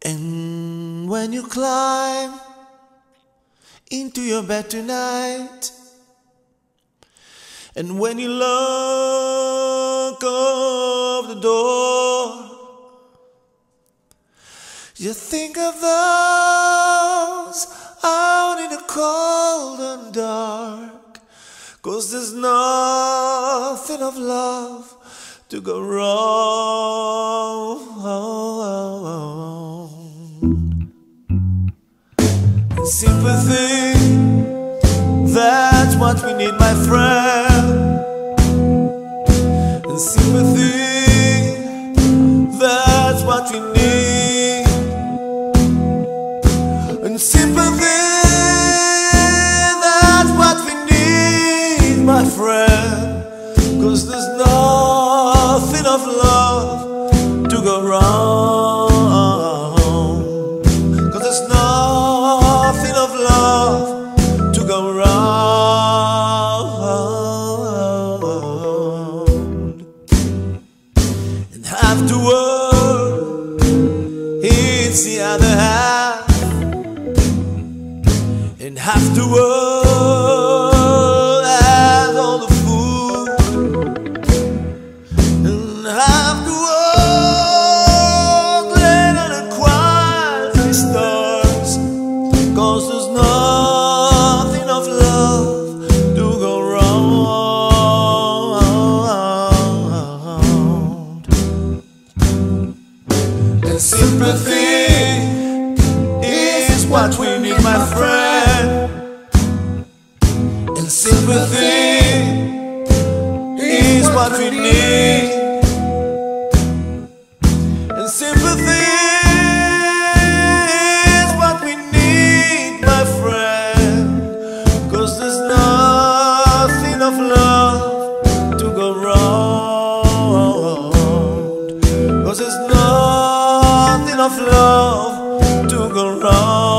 And when you climb into your bed tonight, and when you look over the door, you think of those out in the cold and dark, 'cause there's nothing of love to go wrong. Sympathy, that's what we need, my friend. And sympathy, that's what we need. And sympathy, that's what we need, my friend. 'Cause there's nothing of love to go wrong. 'Cause there's nothing of love to go round. And have to work, it's the other half. And have to work as all the food. And have to work late on the quiet stars, 'cause there's nothing of love to go round. And sympathy is what we need, my friend. And sympathy is what we need. And sympathy is what we need, my friend. 'Cause there's nothing of love to go round. 'Cause there's nothing of love to go round.